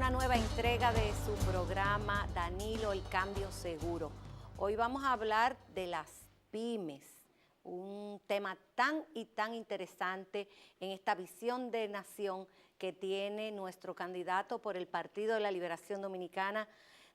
una nueva entrega de su programa Danilo, el cambio seguro. Hoy vamos a hablar de las pymes, un tema tan interesante en esta visión de nación que tiene nuestro candidato por el Partido de la Liberación Dominicana,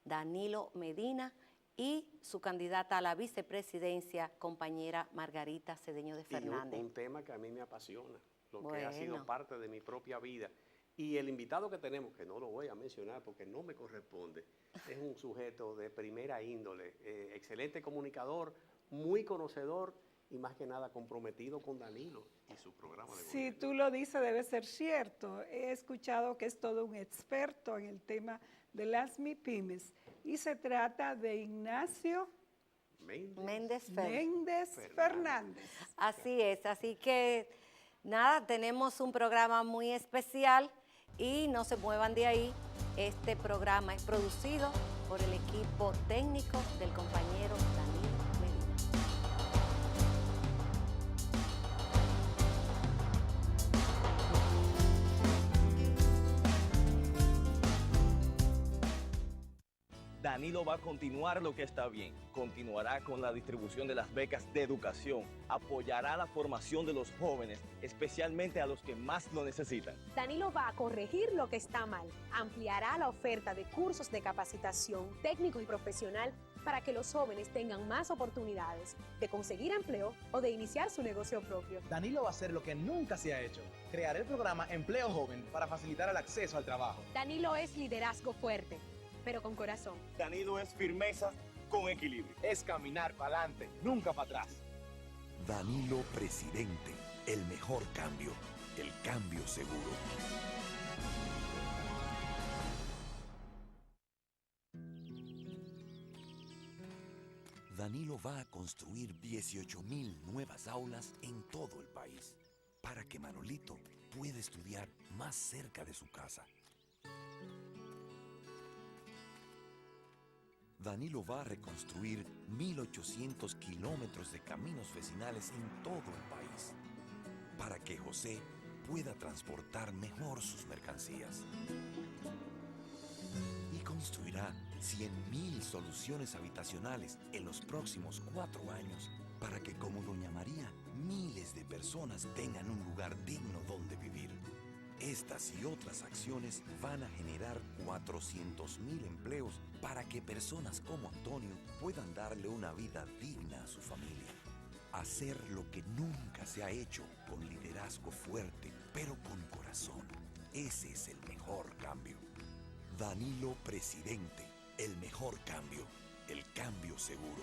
Danilo Medina, y su candidata a la vicepresidencia, compañera Margarita Cedeño de Fernández. Y un tema que a mí me apasiona, que ha sido parte de mi propia vida. Y el invitado que tenemos, que no lo voy a mencionar porque no me corresponde, es un sujeto de primera índole, excelente comunicador, muy conocedor y más que nada comprometido con Danilo y su programa de gobierno. Si tú lo dices, debe ser cierto. He escuchado que es todo un experto en el tema de las MIPYMES y se trata de Ignacio Méndez Fernández. Así es, así que nada, tenemos un programa muy especial y no se muevan de ahí. Este programa es producido por el equipo técnico del compañero Danilo Medina. Danilo va a continuar lo que está bien, continuará con la distribución de las becas de educación, apoyará la formación de los jóvenes, especialmente a los que más lo necesitan. Danilo va a corregir lo que está mal, ampliará la oferta de cursos de capacitación técnico y profesional para que los jóvenes tengan más oportunidades de conseguir empleo o de iniciar su negocio propio. Danilo va a hacer lo que nunca se ha hecho, crear el programa Empleo Joven para facilitar el acceso al trabajo. Danilo es liderazgo fuerte, pero con corazón. Danilo es firmeza con equilibrio. Es caminar para adelante, nunca para atrás. Danilo presidente, el mejor cambio, el cambio seguro. Danilo va a construir 18,000 nuevas aulas en todo el país para que Manolito pueda estudiar más cerca de su casa. Danilo va a reconstruir 1,800 kilómetros de caminos vecinales en todo el país para que José pueda transportar mejor sus mercancías. Y construirá 100,000 soluciones habitacionales en los próximos 4 años para que, como Doña María, miles de personas tengan un lugar digno donde vivir. Estas y otras acciones van a generar 400,000 empleos para que personas como Antonio puedan darle una vida digna a su familia. Hacer lo que nunca se ha hecho con liderazgo fuerte, pero con corazón. Ese es el mejor cambio. Danilo presidente, el mejor cambio, el cambio seguro.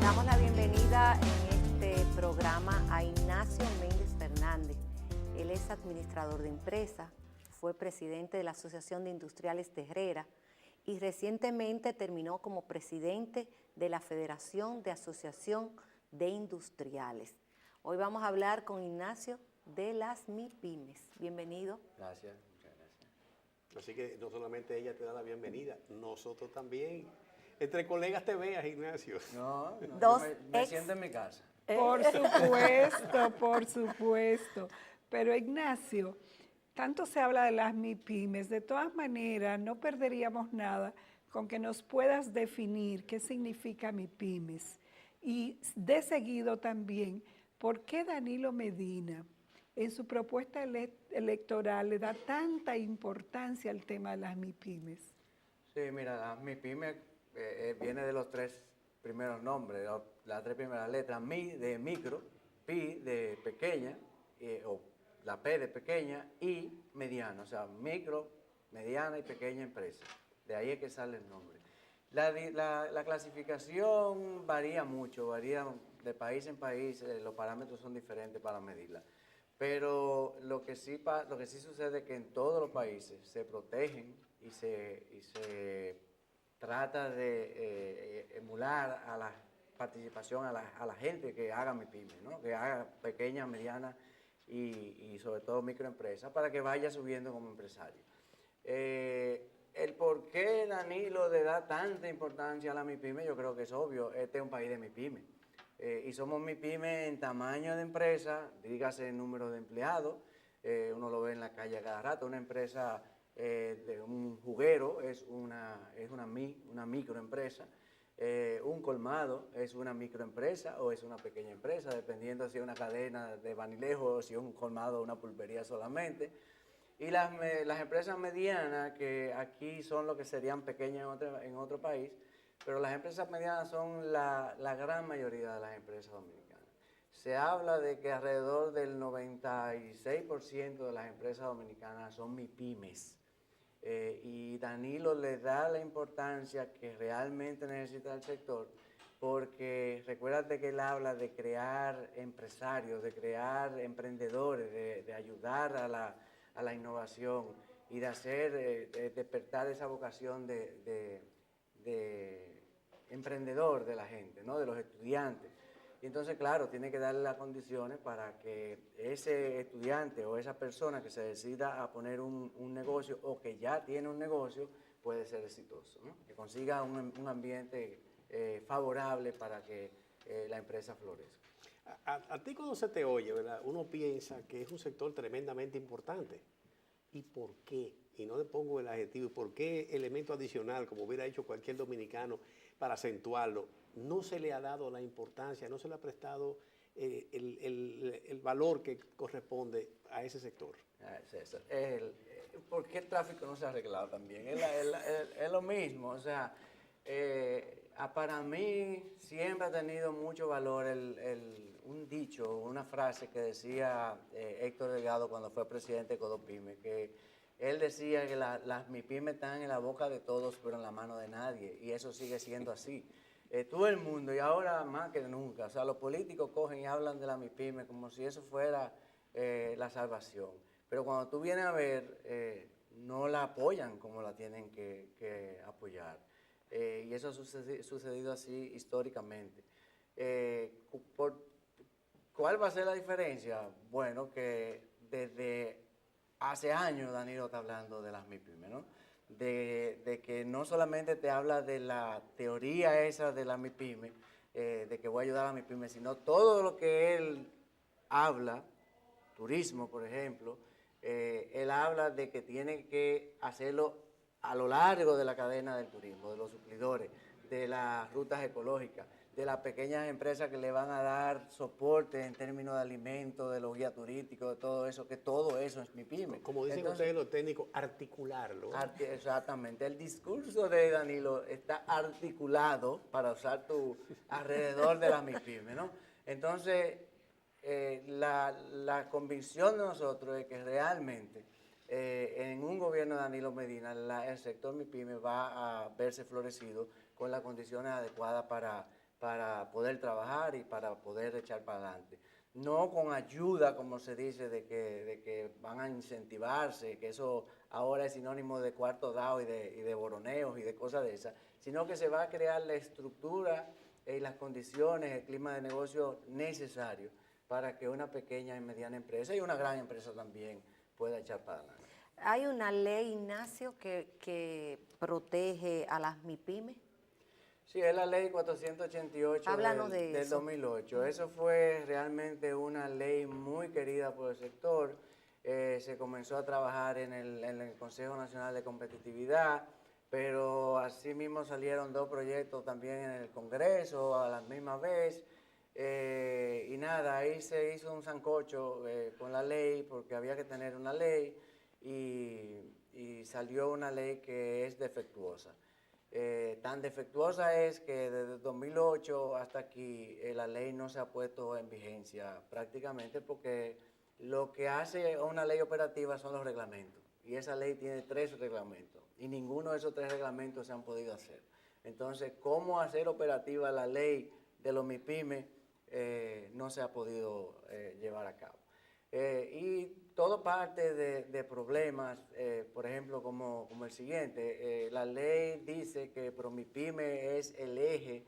Damos la bienvenida en este programa a Ignacio Méndez Fernández. Él es administrador de empresa, fue presidente de la Asociación de Industriales de Herrera y recientemente terminó como presidente de la Federación de Asociación de Industriales. Hoy vamos a hablar con Ignacio de las MIPYMES. Bienvenido. Gracias, muchas gracias. Así que no solamente ella te da la bienvenida, nosotros también. Entre colegas te veas, Ignacio. No, Dos me siento en mi casa. Por supuesto, por supuesto. Pero Ignacio, tanto se habla de las MIPYMES, de todas maneras no perderíamos nada con que nos puedas definir qué significa MIPYMES. Y de seguido también, ¿por qué Danilo Medina en su propuesta electoral le da tanta importancia al tema de las MIPYMES? Sí, mira, las MIPYMES viene de los 3 primeros nombres, las 3 primeras letras. Mi de micro, Pi de pequeña, o la P de pequeña, y mediana, o sea, micro, mediana y pequeña empresa. De ahí es que sale el nombre. La clasificación varía mucho, varía de país en país, los parámetros son diferentes para medirla. Pero lo que sí sucede es que en todos los países se protegen y se trata de emular a las participación a la gente que haga MIPYME, ¿no? Que haga pequeñas, medianas y sobre todo microempresas para que vaya subiendo como empresario. El por qué Danilo le da tanta importancia a la MIPYME, yo creo que es obvio. Este es un país de MIPYME. Y somos MIPYME en tamaño de empresa, dígase en número de empleados. Uno lo ve en la calle a cada rato. Una empresa de un juguero es una microempresa. Un colmado es una microempresa o es una pequeña empresa, dependiendo si es una cadena de Banilejo o si es un colmado o una pulpería solamente. Y las empresas medianas, que aquí son lo que serían pequeñas en otro país, pero las empresas medianas son la gran mayoría de las empresas dominicanas. Se habla de que alrededor del 96% de las empresas dominicanas son MIPYMES. Y Danilo le da la importancia que realmente necesita el sector, porque recuérdate que él habla de crear empresarios, de crear emprendedores, de ayudar a la innovación y de hacer despertar esa vocación de emprendedor de la gente, ¿no? De los estudiantes. Y entonces, claro, tiene que darle las condiciones para que ese estudiante o esa persona que se decida a poner un negocio o que ya tiene un negocio puede ser exitoso, ¿no? Que consiga un ambiente favorable para que la empresa florezca. A ti cuando se te oye, ¿verdad? Uno piensa que es un sector tremendamente importante. ¿Y por qué? Y no le pongo el adjetivo. ¿Y por qué elemento adicional, como hubiera hecho cualquier dominicano, para acentuarlo? No se le ha dado la importancia, no se le ha prestado el valor que corresponde a ese sector. César, ¿por qué el tráfico no se ha arreglado también? Es lo mismo, o sea, para mí siempre ha tenido mucho valor un dicho, una frase que decía Héctor Delgado cuando fue presidente de Codopyme, que él decía que las MIPYME están en la boca de todos, pero en la mano de nadie, y eso sigue siendo así. Todo el mundo, y ahora más que nunca, o sea, los políticos cogen y hablan de la MIPYME como si eso fuera la salvación. Pero cuando tú vienes a ver, no la apoyan como la tienen que apoyar. Y eso ha sucedido así históricamente. ¿Cuál va a ser la diferencia? Bueno, que desde hace años Danilo está hablando de las MIPYME, ¿no? De que no solamente te habla de la teoría esa de la MIPYME, de que voy a ayudar a la MIPYME, sino todo lo que él habla, turismo, por ejemplo, él habla de que tiene que hacerlo a lo largo de la cadena del turismo, de los suplidores, de las rutas ecológicas, de las pequeñas empresas que le van a dar soporte en términos de alimentos, de los guías turísticos, de todo eso, que todo eso es MIPYME. Como dicen ustedes los técnicos, articularlo. Exactamente. El discurso de Danilo está articulado, para usar tu alrededor de la MIPYME, ¿no? Entonces, la convicción de nosotros es que realmente en un gobierno de Danilo Medina el sector MIPYME va a verse florecido con las condiciones adecuadas para poder trabajar y para poder echar para adelante. No con ayuda, como se dice, de que van a incentivarse, que eso ahora es sinónimo de cuarto dado y de boroneos y de cosas de esas, sino que se va a crear la estructura y las condiciones, el clima de negocio necesario para que una pequeña y mediana empresa y una gran empresa también pueda echar para adelante. ¿Hay una ley, Ignacio, que protege a las MIPYME? Sí, es la ley 488 del 2008. Eso fue realmente una ley muy querida por el sector. Se comenzó a trabajar en el Consejo Nacional de Competitividad, pero asimismo salieron 2 proyectos también en el Congreso a la misma vez. Y nada, ahí se hizo un sancocho con la ley, porque había que tener una ley, y salió una ley que es defectuosa. Tan defectuosa es que desde 2008 hasta aquí la ley no se ha puesto en vigencia prácticamente, porque lo que hace una ley operativa son los reglamentos, y esa ley tiene 3 reglamentos y ninguno de esos 3 reglamentos se han podido hacer. Entonces, ¿cómo hacer operativa la ley de los MIPYME? No se ha podido llevar a cabo. Y todo parte de problemas, por ejemplo, como el siguiente. La ley dice que ProMIPYME es el eje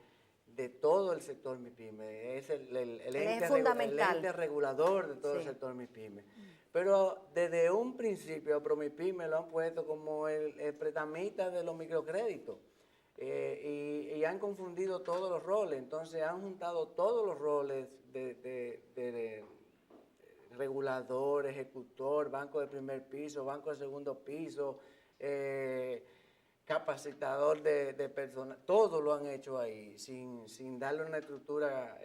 de todo el sector MIPYME, es el ente, fundamental. el ente regulador de todo el sector MIPYME. Pero desde un principio a ProMIPYME lo han puesto como el prestamista de los microcréditos y han confundido todos los roles, entonces han juntado todos los roles de regulador, ejecutor, banco de primer piso, banco de segundo piso, capacitador de personas, todo lo han hecho ahí, sin darle una estructura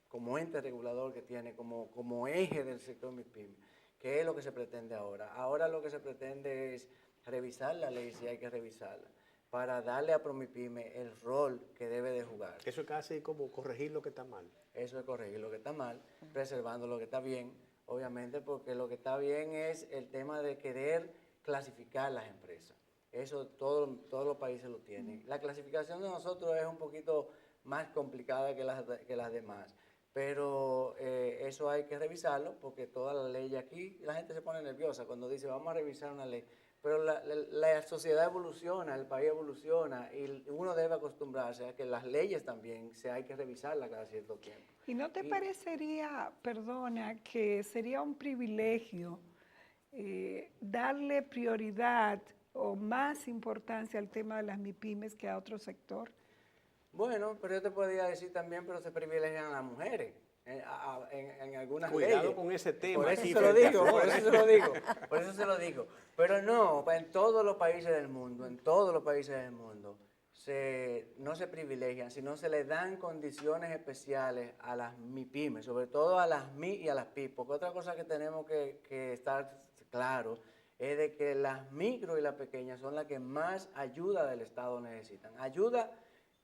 como ente regulador que tiene, como eje del sector MIPYME, que es lo que se pretende ahora. Ahora lo que se pretende es revisar la ley, si hay que revisarla, para darle a ProMIPYME el rol que debe de jugar. Eso es casi como corregir lo que está mal. Eso es corregir lo que está mal, preservando lo que está bien, obviamente, porque lo que está bien es el tema de querer clasificar las empresas. Eso todos los países lo tienen. La clasificación de nosotros es un poquito más complicada que las demás, pero eso hay que revisarlo porque toda la ley aquí, la gente se pone nerviosa cuando dice vamos a revisar una ley, pero la sociedad evoluciona, el país evoluciona y uno debe acostumbrarse a que las leyes también hay que revisarlas cada cierto tiempo. ¿Y no te parecería, perdona, que sería un privilegio darle prioridad o más importancia al tema de las MIPYMES que a otro sector? Bueno, pero yo te podría decir también, pero se privilegian a las mujeres en algunas Cuidado leyes. con ese tema. Por eso aquí se lo frente a digo, por Flores. eso se lo digo, por eso se lo digo. Pero no, en todos los países del mundo, no se privilegian, sino se le dan condiciones especiales a las MIPYMES, sobre todo a las MI y a las PYME, porque otra cosa que tenemos que estar claro es de que las micro y las pequeñas son las que más ayuda del Estado necesitan. Ayuda,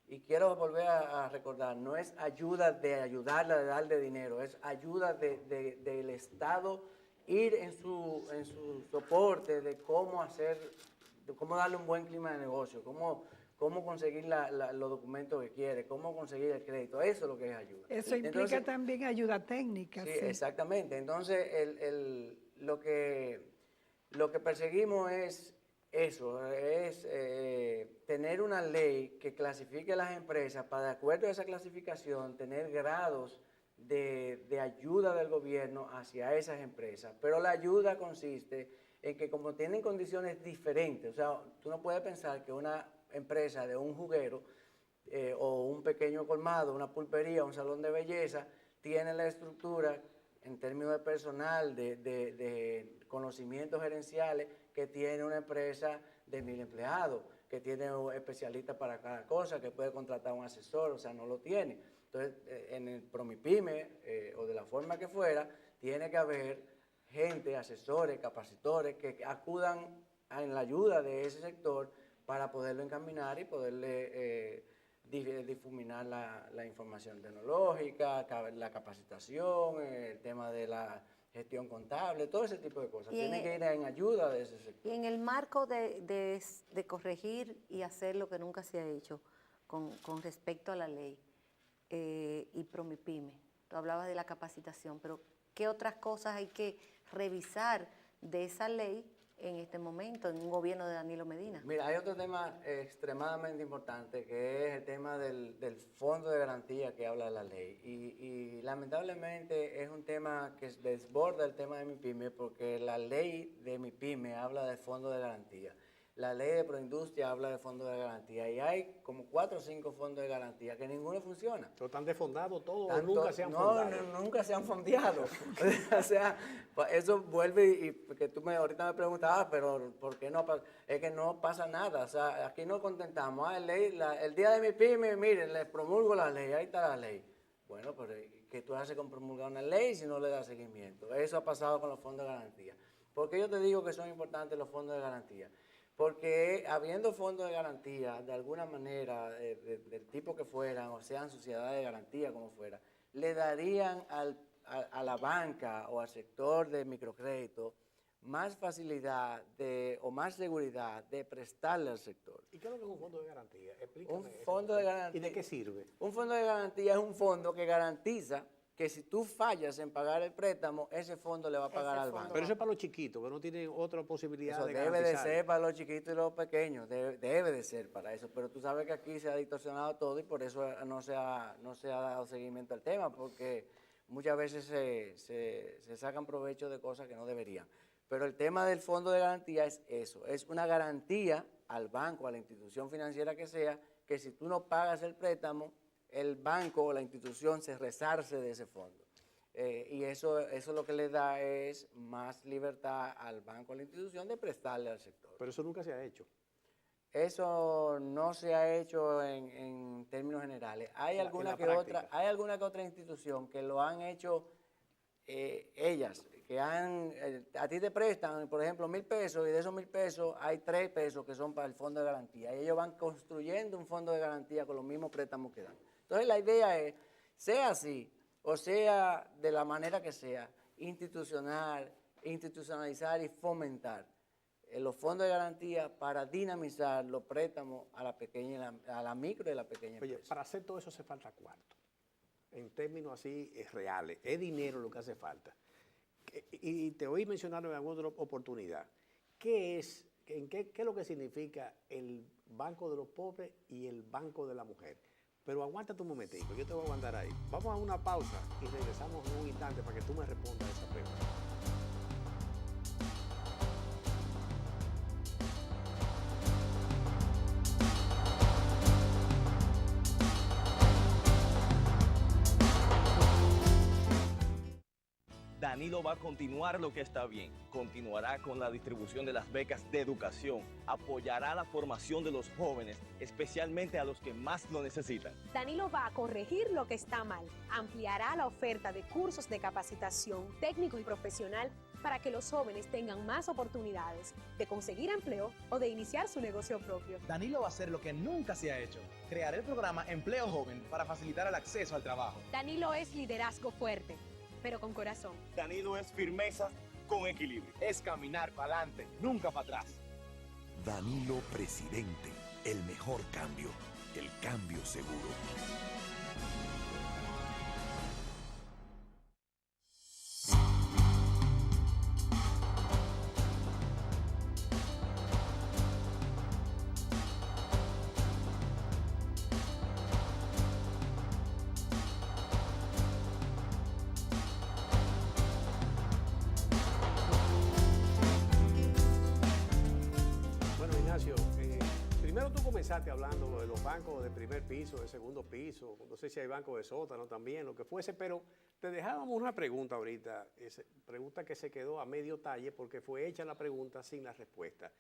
y quiero volver a recordar, no es ayuda de ayudarla, de darle dinero, es ayuda del Estado ir en su soporte de cómo darle un buen clima de negocio, cómo conseguir los documentos que quiere, cómo conseguir el crédito. Eso es lo que es ayuda. Eso implica también ayuda técnica. Sí, exactamente. Entonces, lo que perseguimos es eso, es tener una ley que clasifique las empresas para, de acuerdo a esa clasificación, tener grados de ayuda del gobierno hacia esas empresas. Pero la ayuda consiste en que como tienen condiciones diferentes, o sea, tú no puedes pensar que una empresa de un juguero o un pequeño colmado, una pulpería, un salón de belleza, tiene la estructura en términos de personal, de conocimientos gerenciales, que tiene una empresa de 1000 empleados, que tiene un especialista para cada cosa, que puede contratar un asesor, o sea, no lo tiene. Entonces, en el ProMIPYME, o de la forma que fuera, tiene que haber gente, asesores, capacitores, que acudan en la ayuda de ese sector para poderlo encaminar y poderle difuminar la información tecnológica, la capacitación, el tema de la gestión contable, todo ese tipo de cosas. Tiene que ir en ayuda de ese sector. Y en el marco de corregir y hacer lo que nunca se ha hecho con respecto a la ley y ProMIPYME, tú hablabas de la capacitación, pero ¿qué otras cosas hay que revisar de esa ley en este momento, en un gobierno de Danilo Medina? Mira, hay otro tema extremadamente importante, que es el tema del fondo de garantía que habla la ley. Y lamentablemente es un tema que desborda el tema de MIPYME, porque la ley de MIPYME habla del fondo de garantía. La ley de Proindustria habla de fondo de garantía. Y hay como 4 o 5 fondos de garantía que ninguno funciona. ¿Están desfondados todos o nunca se han fondado? No, nunca se han fondeado. O sea, eso vuelve y que tú ahorita me preguntabas, pero ¿por qué no pasa? Es que no pasa nada. O sea, aquí nos contentamos. El día de MIPYME, miren, les promulgo la ley, ahí está la ley. Bueno, pero ¿qué tú haces con promulgar una ley si no le das seguimiento? Eso ha pasado con los fondos de garantía. ¿Por qué yo te digo que son importantes los fondos de garantía? Porque habiendo fondos de garantía, de alguna manera, del tipo que fueran, o sean sociedades de garantía como fuera, le darían a la banca o al sector de microcrédito más facilidad o más seguridad de prestarle al sector. ¿Y qué es lo que es un fondo de garantía? Explícame. Un fondo de garantía. ¿Y de qué sirve? Un fondo de garantía es un fondo que garantiza que si tú fallas en pagar el préstamo, ese fondo le va a pagar al banco. Pero eso es para los chiquitos, que no tienen otra posibilidad Eso de debe de garantizar. ser para los chiquitos y los pequeños, debe de ser para eso. Pero tú sabes que aquí se ha distorsionado todo y por eso no se ha dado seguimiento al tema, porque muchas veces se sacan provecho de cosas que no deberían. Pero el tema del fondo de garantía es eso, es una garantía al banco, a la institución financiera que sea, que si tú no pagas el préstamo, el banco o la institución se resarce de ese fondo. Y eso lo que le da es más libertad al banco, a la institución, de prestarle al sector. Pero eso nunca se ha hecho. Eso no se ha hecho en términos generales. Hay alguna que otra institución que lo han hecho ellas, que a ti te prestan, por ejemplo, 1,000 pesos, y de esos 1,000 pesos hay 3 pesos que son para el fondo de garantía. Y ellos van construyendo un fondo de garantía con los mismos préstamos que dan. Entonces la idea es, sea así, o sea de la manera que sea, institucionalizar y fomentar los fondos de garantía para dinamizar los préstamos a la pequeña, a la micro y la pequeña Oye, empresa. para hacer todo eso hace falta cuarto. En términos así reales, es dinero lo que hace falta. Y te oí mencionarlo en alguna otra oportunidad. ¿Qué es lo que significa el Banco de los Pobres y el Banco de la Mujer? Pero aguántate un momentico, yo te voy a aguantar ahí. Vamos a una pausa y regresamos en un instante para que tú me respondas esa pregunta. Danilo va a continuar lo que está bien, continuará con la distribución de las becas de educación, apoyará la formación de los jóvenes, especialmente a los que más lo necesitan. Danilo va a corregir lo que está mal, ampliará la oferta de cursos de capacitación técnico y profesional para que los jóvenes tengan más oportunidades de conseguir empleo o de iniciar su negocio propio. Danilo va a hacer lo que nunca se ha hecho, crear el programa Empleo Joven para facilitar el acceso al trabajo. Danilo es liderazgo fuerte, pero con corazón. Danilo es firmeza con equilibrio. Es caminar para adelante, nunca para atrás. Danilo Presidente, el mejor cambio, el cambio seguro. Bueno, Ignacio, primero tú comenzaste hablando de los bancos de primer piso, de segundo piso, no sé si hay bancos de sótano también, lo que fuese, pero te dejábamos una pregunta ahorita, pregunta que se quedó a medio talle porque fue hecha la pregunta sin la respuesta.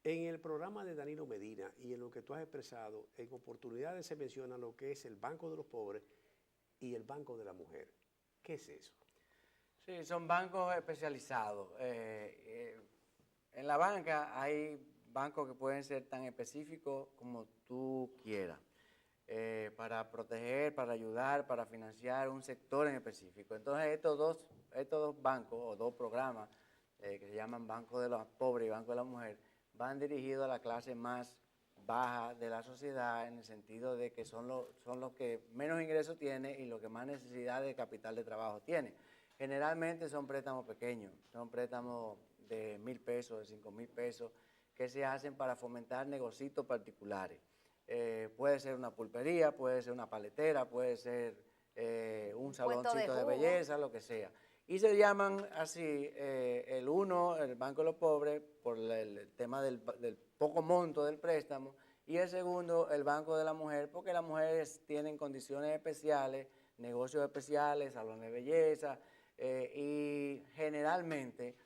En el programa de Danilo Medina y en lo que tú has expresado, en oportunidades se menciona lo que es el Banco de los Pobres y el Banco de la Mujer. ¿Qué es eso? Sí, son bancos especializados. En la banca hay bancos que pueden ser tan específicos como tú quieras, para proteger, para ayudar, para financiar un sector en específico. Entonces estos dos bancos o dos programas que se llaman Banco de los Pobres y Banco de la Mujer van dirigidos a la clase más baja de la sociedad, en el sentido de que son los que menos ingresos tienen y los que más necesidad de capital de trabajo tienen. Generalmente son préstamos pequeños, son préstamos de 1,000 pesos, de 5,000 pesos, que se hacen para fomentar negocios particulares. Puede ser una pulpería, puede ser una paletera, puede ser un saloncito de belleza, lo que sea. Y se llaman así, el Banco de los Pobres, por el tema del poco monto del préstamo, y el segundo, el Banco de la Mujer, porque las mujeres tienen condiciones especiales, negocios especiales, salones de belleza, y generalmente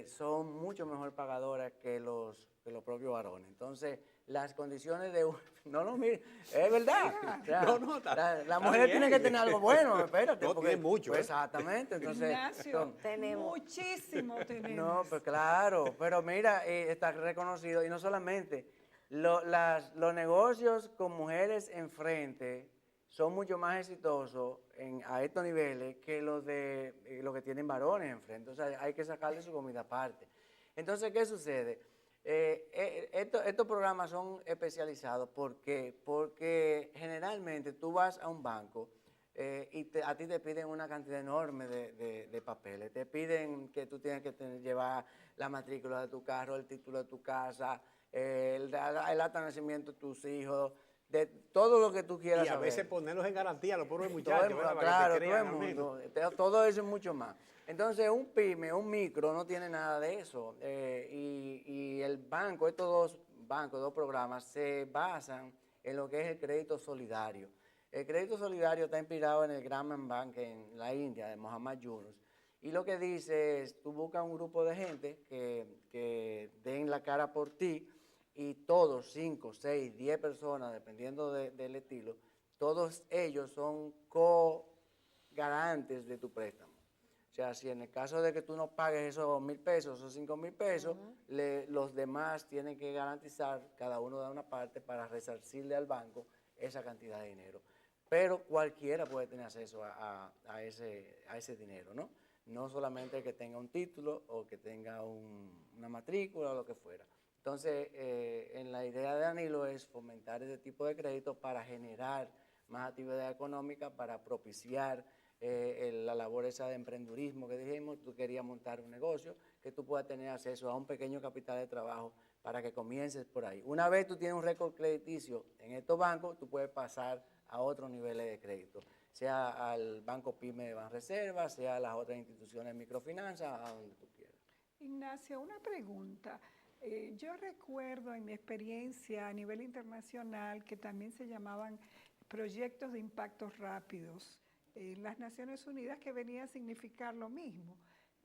son mucho mejor pagadoras que los propios varones. Entonces, las condiciones de no, mire, es verdad. O sea, la mujer tiene que tener algo bueno, espérate. No, porque, tiene mucho. Pues, exactamente. Entonces, Ignacio, muchísimo tenemos. no, pues claro, pero mira, está reconocido, y no solamente, los negocios con mujeres enfrente son mucho más exitosos a estos niveles que los que tienen varones enfrente. O sea, hay que sacarle su comida aparte. Entonces, ¿qué sucede? Estos programas son especializados porque generalmente tú vas a un banco a ti te piden una cantidad enorme de papeles. Te piden que tú tienes que llevar la matrícula de tu carro, el título de tu casa, el acta de nacimiento de tus hijos, de todo lo que tú quieras Y a saber. veces ponerlos en garantía, los pobres muchachos, Todo, ¿verdad? claro, Para que te todo el crean, al menos. mundo, todo eso y mucho más. Entonces, un pyme, un micro, no tiene nada de eso. Y el banco, estos dos bancos, dos programas, se basan en lo que es el crédito solidario. El crédito solidario está inspirado en el Grameen Bank en la India, de Mohammad Yunus. Y lo que dice es, tú buscas un grupo de gente que den la cara por ti y todos, 5, 6, 10 personas, dependiendo del estilo, todos ellos son co-garantes de tu préstamo. O sea, si en el caso de que tú no pagues esos 1,000 pesos, esos 5,000 pesos, los demás tienen que garantizar, cada uno de una parte, para resarcirle al banco esa cantidad de dinero. Pero cualquiera puede tener acceso a ese dinero, ¿no? No solamente el que tenga un título o que tenga una matrícula o lo que fuera. Entonces, en la idea de Danilo es fomentar ese tipo de crédito para generar más actividad económica, para propiciar la labor esa de emprendurismo que dijimos. Tú querías montar un negocio, que tú puedas tener acceso a un pequeño capital de trabajo para que comiences por ahí. Una vez tú tienes un récord crediticio en estos bancos, tú puedes pasar a otros niveles de crédito, sea al Banco PYME de Banreserva, sea a las otras instituciones de microfinanzas, a donde tú quieras. Ignacio, una pregunta. Yo recuerdo en mi experiencia a nivel internacional que también se llamaban proyectos de impactos rápidos en las Naciones Unidas, que venía a significar lo mismo.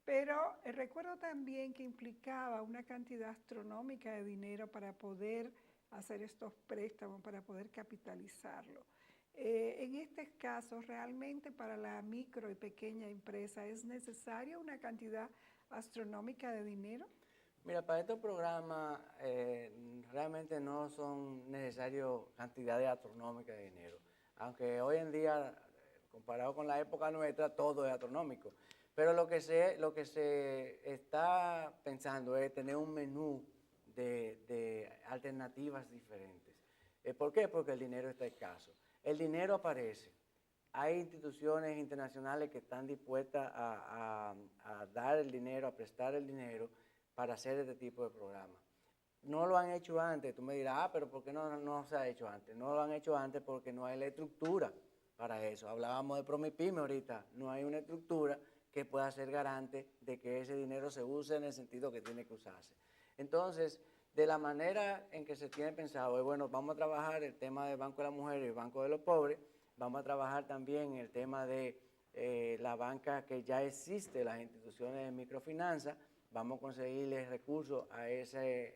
Pero recuerdo también que implicaba una cantidad astronómica de dinero para poder hacer estos préstamos, para poder capitalizarlo. En este caso, realmente para la micro y pequeña empresa, ¿es necesaria una cantidad astronómica de dinero? Mira, para estos programas realmente no son necesarias cantidades astronómicas de dinero. Aunque hoy en día, comparado con la época nuestra, todo es astronómico. Pero lo que se está pensando es tener un menú de alternativas diferentes. ¿Por qué? Porque el dinero está escaso. El dinero aparece. Hay instituciones internacionales que están dispuestas a dar el dinero, a prestar el dinero para hacer este tipo de programas. No lo han hecho antes. Tú me dirás, pero ¿por qué no se ha hecho antes? No lo han hecho antes porque no hay la estructura para eso. Hablábamos de Promipyme ahorita. No hay una estructura que pueda ser garante de que ese dinero se use en el sentido que tiene que usarse. Entonces, de la manera en que se tiene pensado, es bueno, vamos a trabajar el tema del Banco de la Mujer y el Banco de los Pobres, vamos a trabajar también el tema de la banca que ya existe, las instituciones de microfinanza, vamos a conseguirles recursos a ese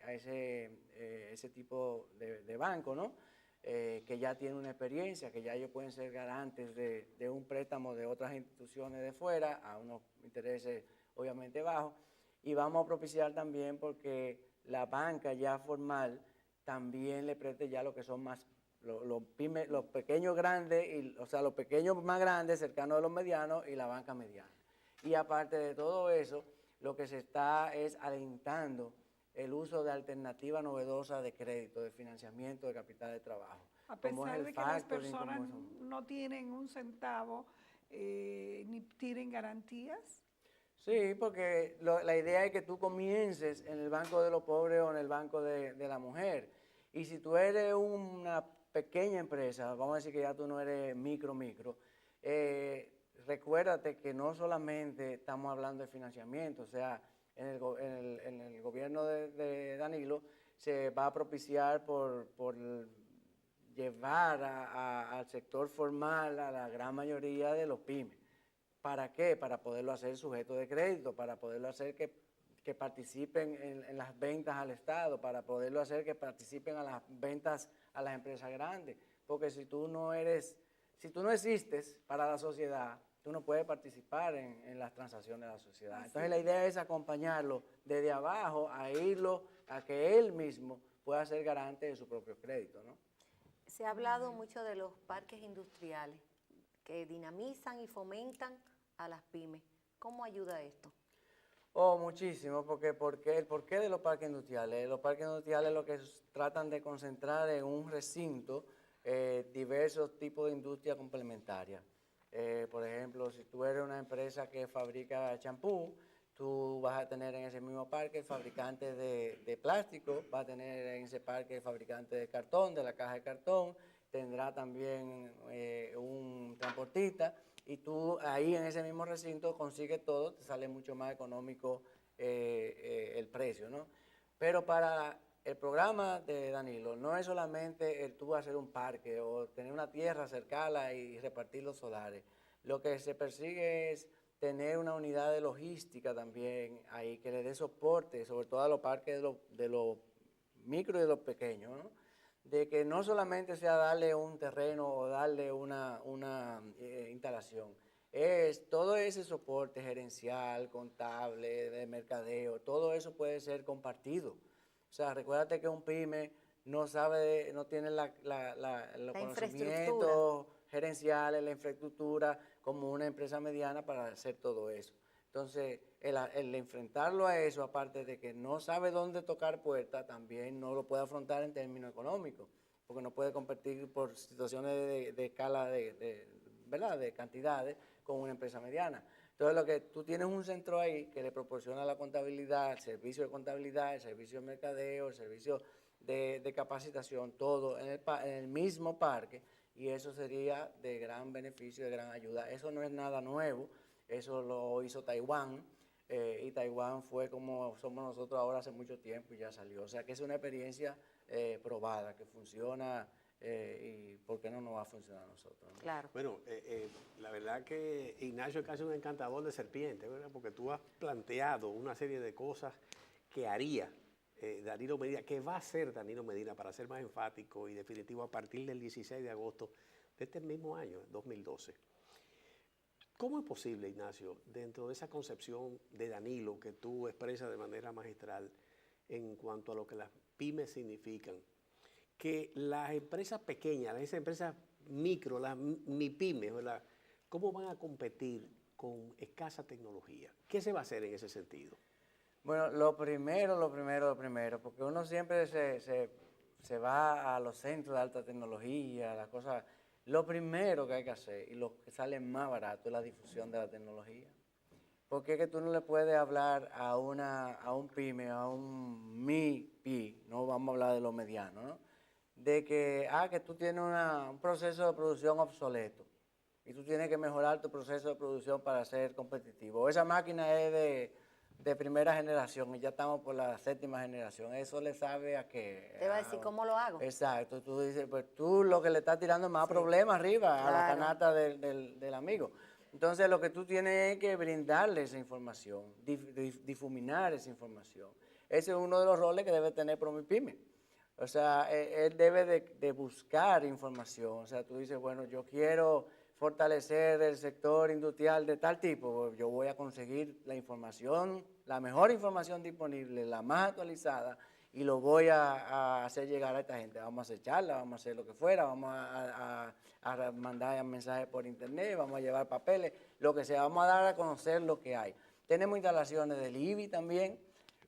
tipo de banco, ¿no? Que ya tiene una experiencia, que ya ellos pueden ser garantes de un préstamo de otras instituciones de fuera a unos intereses obviamente bajos. Y vamos a propiciar también porque la banca ya formal también le preste ya lo que son más los pequeños grandes, o sea, los pequeños más grandes, cercanos a los medianos y la banca mediana. Y aparte de todo eso, lo que se está es alentando el uso de alternativas novedosas de crédito, de financiamiento, de capital de trabajo. A pesar de que las personas no tienen un centavo ni tienen garantías. Sí, porque la idea es que tú comiences en el Banco de los Pobres o en el Banco de la Mujer. Y si tú eres una pequeña empresa, vamos a decir que ya tú no eres micro, recuérdate que no solamente estamos hablando de financiamiento, o sea, en el gobierno de Danilo se va a propiciar por llevar al sector formal a la gran mayoría de los pymes. ¿Para qué? Para poderlo hacer sujeto de crédito, para poderlo hacer que participen en las ventas al Estado, para poderlo hacer que participen a las ventas a las empresas grandes. Porque si tú no existes para la sociedad, tú no puedes participar en las transacciones de la sociedad. Entonces la idea es acompañarlo desde abajo a que él mismo pueda ser garante de su propio crédito, ¿no? Se ha hablado mucho de los parques industriales que dinamizan y fomentan a las pymes. ¿Cómo ayuda esto? Oh, muchísimo, porque el porqué de los parques industriales. Los parques industriales lo que tratan de concentrar en un recinto diversos tipos de industria complementaria. Por ejemplo, si tú eres una empresa que fabrica champú, tú vas a tener en ese mismo parque el fabricante de plástico, vas a tener en ese parque el fabricante de cartón, de la caja de cartón, tendrá también un transportista, y tú ahí en ese mismo recinto consigues todo, te sale mucho más económico el precio, ¿no? Pero para el programa de Danilo no es solamente el tú hacer un parque o tener una tierra, cercarla y repartir los solares. Lo que se persigue es tener una unidad de logística también ahí que le dé soporte, sobre todo a los parques de los micro y de los pequeños, ¿no? De que no solamente sea darle un terreno o darle una instalación, es todo ese soporte gerencial, contable, de mercadeo, todo eso puede ser compartido. O sea, recuérdate que un pyme no sabe, no tiene los conocimientos gerenciales, la infraestructura, como una empresa mediana para hacer todo eso. Entonces, el enfrentarlo a eso, aparte de que no sabe dónde tocar puertas, también no lo puede afrontar en términos económicos, porque no puede competir por situaciones de escala, ¿verdad?, de cantidades con una empresa mediana. Entonces, lo que tú tienes un centro ahí que le proporciona la contabilidad, el servicio de contabilidad, el servicio de mercadeo, el servicio de capacitación, todo en el mismo parque, y eso sería de gran beneficio, de gran ayuda. Eso no es nada nuevo, eso lo hizo Taiwán, y Taiwán fue como somos nosotros ahora hace mucho tiempo y ya salió. O sea que es una experiencia probada, que funciona, y ¿por qué no nos va a funcionar a nosotros, ¿no? Claro. Bueno, la verdad que Ignacio es casi un encantador de serpientes, ¿verdad? Porque tú has planteado una serie de cosas que haría Danilo Medina, que va a hacer Danilo Medina, para ser más enfático y definitivo, a partir del 16 de agosto de este mismo año, 2012. ¿Cómo es posible, Ignacio, dentro de esa concepción de Danilo que tú expresas de manera magistral en cuanto a lo que las pymes significan, que las empresas pequeñas, las empresas micro, las MIPYMES, ¿verdad?, cómo van a competir con escasa tecnología? ¿Qué se va a hacer en ese sentido? Bueno, lo primero, porque uno siempre se va a los centros de alta tecnología, las cosas. Lo primero que hay que hacer, y lo que sale más barato, es la difusión de la tecnología. Porque es que tú no le puedes hablar a un pyme, a un MIPY, no vamos a hablar de los medianos, ¿no?, de que tú tienes un proceso de producción obsoleto y tú tienes que mejorar tu proceso de producción para ser competitivo. Esa máquina es de primera generación y ya estamos por la 7ª generación. Eso le sabe a qué. Te va a decir cómo lo hago. Exacto. Tú dices, pues tú lo que le estás tirando más problemas arriba, claro, a la canasta del amigo. Entonces lo que tú tienes es que brindarle esa información, difuminar esa información. Ese es uno de los roles que debe tener ProMIPYME. O sea, él debe de buscar información. O sea, tú dices, bueno, yo quiero fortalecer el sector industrial de tal tipo, yo voy a conseguir la información, la mejor información disponible, la más actualizada, y lo voy a hacer llegar a esta gente. Vamos a hacer charlas, vamos a hacer lo que fuera, vamos a mandar mensajes por internet, vamos a llevar papeles, lo que sea, vamos a dar a conocer lo que hay. Tenemos instalaciones del IBI también,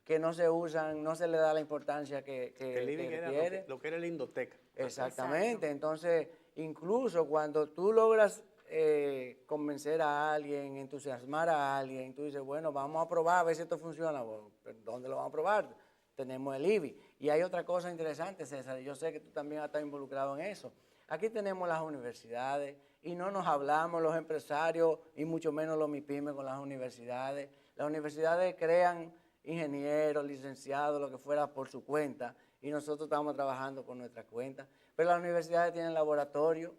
que no se usan, no se le da la importancia que el IBI requiere. Lo que era el Indotec. Exactamente. Exacto. Entonces, incluso cuando tú logras convencer a alguien, entusiasmar a alguien, tú dices, bueno, vamos a probar a ver si esto funciona. Bueno, ¿dónde lo vamos a probar? Tenemos el IBI. Y hay otra cosa interesante, César, yo sé que tú también has estado involucrado en eso. Aquí tenemos las universidades y no nos hablamos los empresarios y mucho menos los MIPYMES con las universidades. Las universidades crean ingenieros, licenciados, lo que fuera por su cuenta, y nosotros estamos trabajando por nuestra cuenta. Pero las universidades tienen laboratorio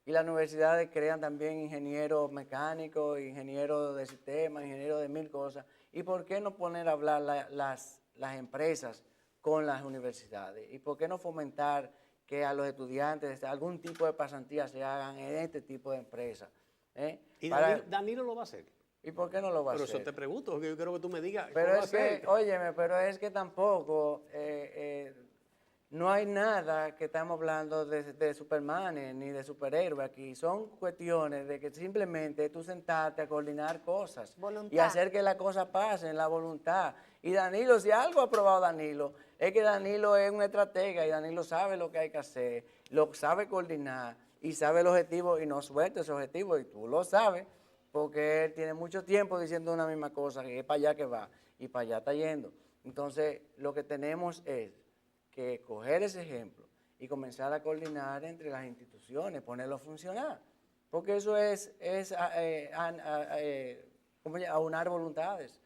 y las universidades crean también ingenieros mecánicos, ingenieros de sistemas, ingenieros de 1000 cosas. ¿Y por qué no poner a hablar las empresas con las universidades? ¿Y por qué no fomentar que a los estudiantes algún tipo de pasantía se hagan en este tipo de empresas? ¿Y Danilo lo va a hacer? ¿Y por qué no lo va a hacer? Pero eso te pregunto, porque yo quiero que tú me digas. Pero es que, óyeme, pero es que tampoco no hay nada que estamos hablando de Superman ni de superhéroes aquí. Son cuestiones de que simplemente tú sentarte a coordinar cosas. Voluntad. Y hacer que las cosas pasen, la voluntad. Y Danilo, si algo ha probado Danilo, es que Danilo es un estratega y Danilo sabe lo que hay que hacer, lo sabe coordinar y sabe el objetivo y no suelta ese objetivo, y tú lo sabes, porque él tiene mucho tiempo diciendo una misma cosa, que es para allá que va, y para allá está yendo. Entonces, lo que tenemos es que coger ese ejemplo y comenzar a coordinar entre las instituciones, ponerlo a funcionar, porque eso es aunar voluntades.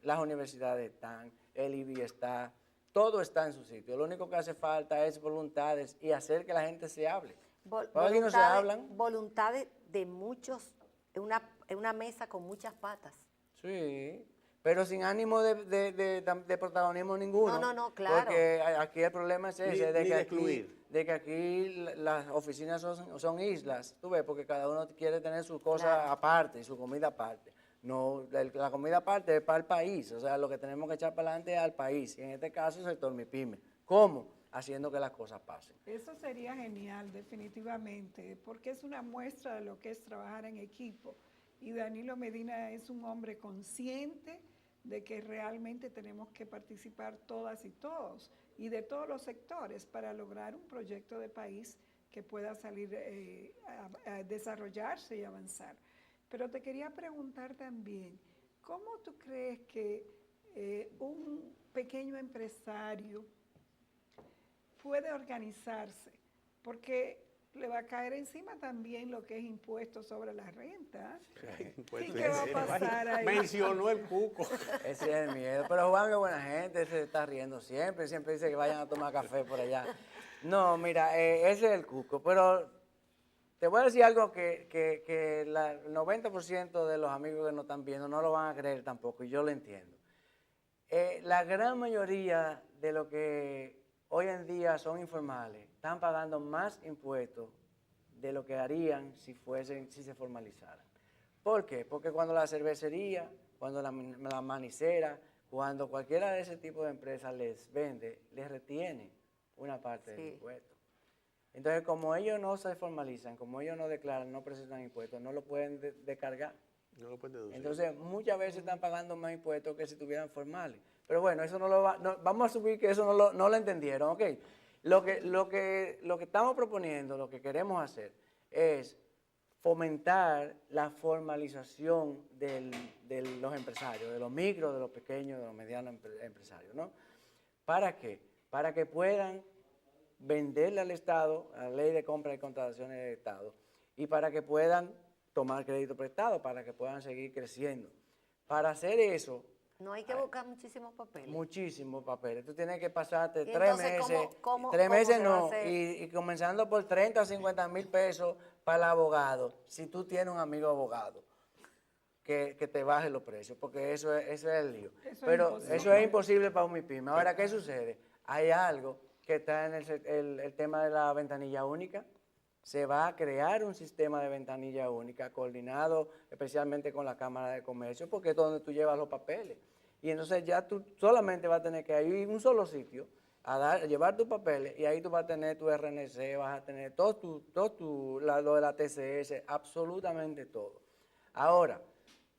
Las universidades están, el IBI está, todo está en su sitio. Lo único que hace falta es voluntades y hacer que la gente se hable. Aquí no se hablan. Voluntades de muchos, en una mesa con muchas patas. Sí, pero sin ánimo de protagonismo ninguno. No, claro. Porque aquí el problema es ese, de que aquí las oficinas son islas, tú ves, porque cada uno quiere tener su cosa aparte y su comida aparte. No, la comida aparte es para el país, o sea, lo que tenemos que echar para adelante es al país, y en este caso el sector MIPYME. ¿Cómo? Haciendo que las cosas pasen. Eso sería genial, definitivamente, porque es una muestra de lo que es trabajar en equipo. Y Danilo Medina es un hombre consciente de que realmente tenemos que participar todas y todos, y de todos los sectores, para lograr un proyecto de país que pueda salir a desarrollarse y avanzar. Pero te quería preguntar también, ¿cómo tú crees que un pequeño empresario puede organizarse? Porque le va a caer encima también lo que es impuestos sobre la renta. ¿Y qué va a pasar ahí? Mencionó el cuco. Ese es el miedo. Pero Juan es buena gente, se está riendo siempre dice que vayan a tomar café por allá. No, mira, ese es el cuco. Pero te voy a decir algo que el 90% de los amigos que nos están viendo no lo van a creer tampoco, y yo lo entiendo. La gran mayoría de los que hoy en día son informales están pagando más impuestos de lo que harían si se formalizaran. ¿Por qué? Porque cuando la cervecería, cuando la manicera, cuando cualquiera de ese tipo de empresas les vende, les retiene una parte del impuesto. Entonces, como ellos no se formalizan, como ellos no declaran, no presentan impuestos, no lo pueden descargar. No lo pueden deducir. Entonces, muchas veces están pagando más impuestos que si estuvieran formales. Pero bueno, eso vamos a asumir que eso no lo entendieron, ¿ok? Lo que estamos proponiendo, lo que queremos hacer, es fomentar la formalización de los empresarios, de los micros, de los pequeños, de los medianos empresarios, ¿no? ¿Para qué? Para que puedan venderle al Estado, a la ley de compra y contrataciones del Estado, y para que puedan tomar crédito prestado, para que puedan seguir creciendo. Para hacer eso, no hay que buscar muchísimos papeles. Muchísimos papeles. Tú tienes que pasarte ¿Y 3 meses. ¿cómo 3 meses se va a no. hacer? Y comenzando por 30 o 50 mil pesos para el abogado, si tú tienes un amigo abogado que te baje los precios, porque eso es el lío. Pero eso es imposible para un MIPYME. Ahora, ¿qué sucede? Hay algo que está en el tema de la ventanilla única. Se va a crear un sistema de ventanilla única coordinado especialmente con la Cámara de Comercio, porque es donde tú llevas los papeles. Y entonces ya tú solamente vas a tener que ir a un solo sitio a llevar tus papeles, y ahí tú vas a tener tu RNC, vas a tener lo de la TCS, absolutamente todo. Ahora,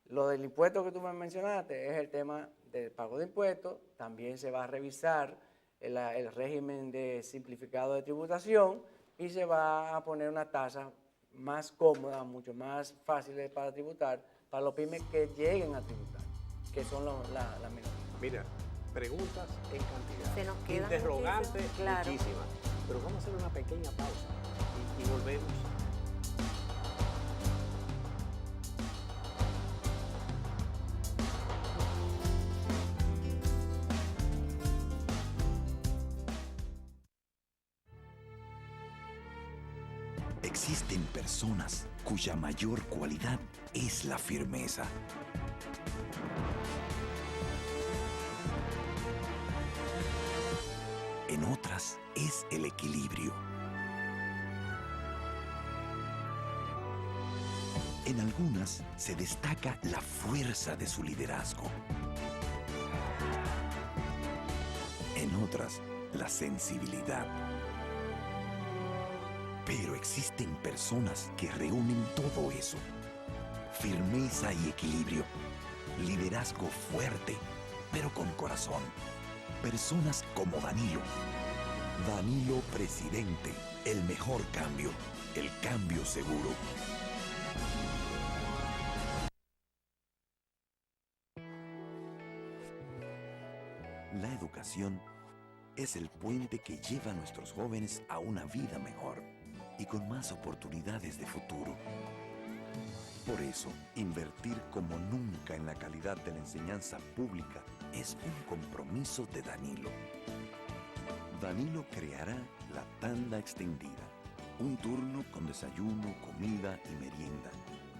lo del impuesto que tú me mencionaste es el tema del pago de impuestos. También se va a revisar el régimen de simplificado de tributación, y se va a poner una tasa más cómoda, mucho más fácil para tributar, para los pymes que lleguen a tributar, que son la minoría. Mira, preguntas en cantidad. Se nos quedan interrogantes muchísimas, claro. muchísimas. Pero vamos a hacer una pequeña pausa y volvemos. Existen personas cuya mayor cualidad es la firmeza. En otras es el equilibrio. En algunas se destaca la fuerza de su liderazgo. En otras, la sensibilidad. Pero existen personas que reúnen todo eso. Firmeza y equilibrio. Liderazgo fuerte, pero con corazón. Personas como Danilo, Danilo Presidente, el mejor cambio, el cambio seguro. La educación es el puente que lleva a nuestros jóvenes a una vida mejor y con más oportunidades de futuro. Por eso, invertir como nunca en la calidad de la enseñanza pública es un compromiso de Danilo. Danilo creará la tanda extendida, un turno con desayuno, comida y merienda,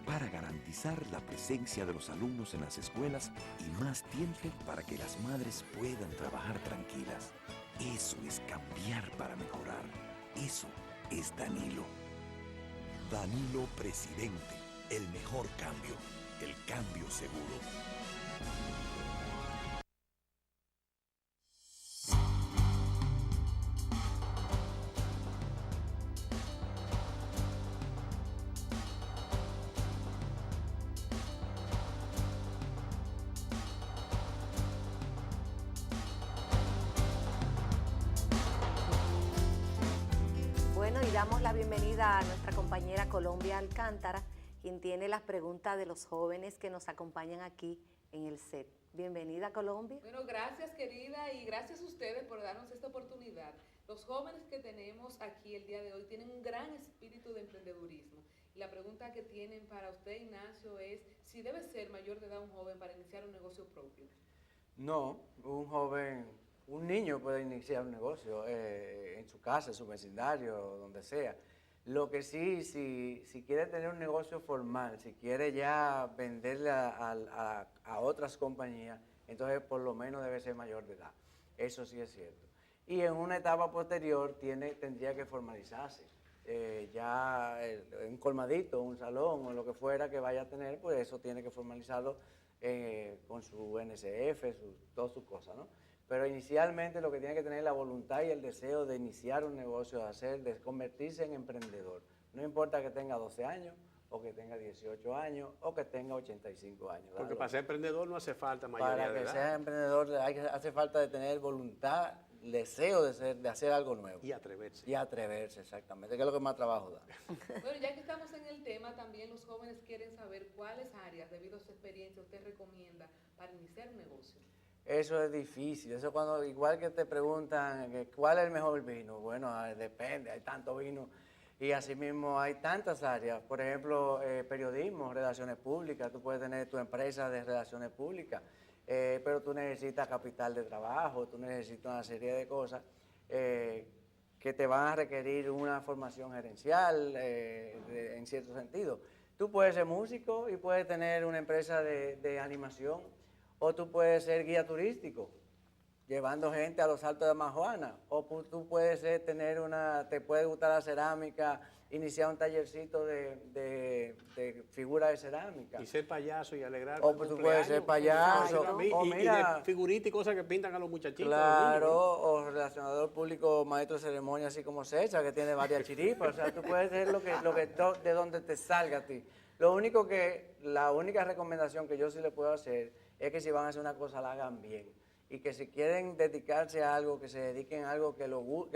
para garantizar la presencia de los alumnos en las escuelas y más tiempo para que las madres puedan trabajar tranquilas. Eso es cambiar para mejorar. Eso es Danilo. Danilo Presidente, el mejor cambio, el cambio seguro. Bueno, y damos la bienvenida a nuestra compañera Colombia Alcántara, quien tiene las preguntas de los jóvenes que nos acompañan aquí en el set. Bienvenida, Colombia. Bueno, gracias, querida, y gracias a ustedes por darnos esta oportunidad. Los jóvenes que tenemos aquí el día de hoy tienen un gran espíritu de emprendedurismo. Y la pregunta que tienen para usted, Ignacio, es si debe ser mayor de edad un joven para iniciar un negocio propio. No, un niño puede iniciar un negocio en su casa, en su vecindario, donde sea. Lo que sí, si quiere tener un negocio formal, si quiere ya venderle a otras compañías, entonces por lo menos debe ser mayor de edad. Eso sí es cierto. Y en una etapa posterior tendría que formalizarse. Ya un colmadito, un salón o lo que fuera que vaya a tener, pues eso tiene que formalizarlo con su NSF, todas sus cosas, ¿no? Pero inicialmente lo que tiene que tener es la voluntad y el deseo de iniciar un negocio, de convertirse en emprendedor. No importa que tenga 12 años, o que tenga 18 años, o que tenga 85 años. Porque para ser emprendedor no hace falta mayoría de edad. Para que sea emprendedor hace falta de tener voluntad, deseo de hacer algo nuevo. Y atreverse. Y atreverse, exactamente, que es lo que más trabajo da. Bueno, ya que estamos en el tema, también los jóvenes quieren saber cuáles áreas, debido a su experiencia, usted recomienda para iniciar un negocio. Eso es difícil, eso cuando, igual que te preguntan cuál es el mejor vino, bueno, depende, hay tanto vino y asimismo hay tantas áreas, por ejemplo, periodismo, relaciones públicas, tú puedes tener tu empresa de relaciones públicas, pero tú necesitas capital de trabajo, tú necesitas una serie de cosas que te van a requerir una formación gerencial en cierto sentido. Tú puedes ser músico y puedes tener una empresa de animación, o tú puedes ser guía turístico, llevando gente a los Altos de Majuana, o tú puedes te puede gustar la cerámica, iniciar un tallercito de figuras de cerámica. Y ser payaso y alegrar. O tú puedes ser payaso. O mira, y de figuritas y cosas que pintan a los muchachitos. Claro, o relacionador público, maestro de ceremonia, así como César, que tiene varias chiripas. O sea, tú puedes ser de donde te salga a ti. La única recomendación que yo sí le puedo hacer es que si van a hacer una cosa, la hagan bien. Y que si quieren dedicarse a algo, que se dediquen a algo que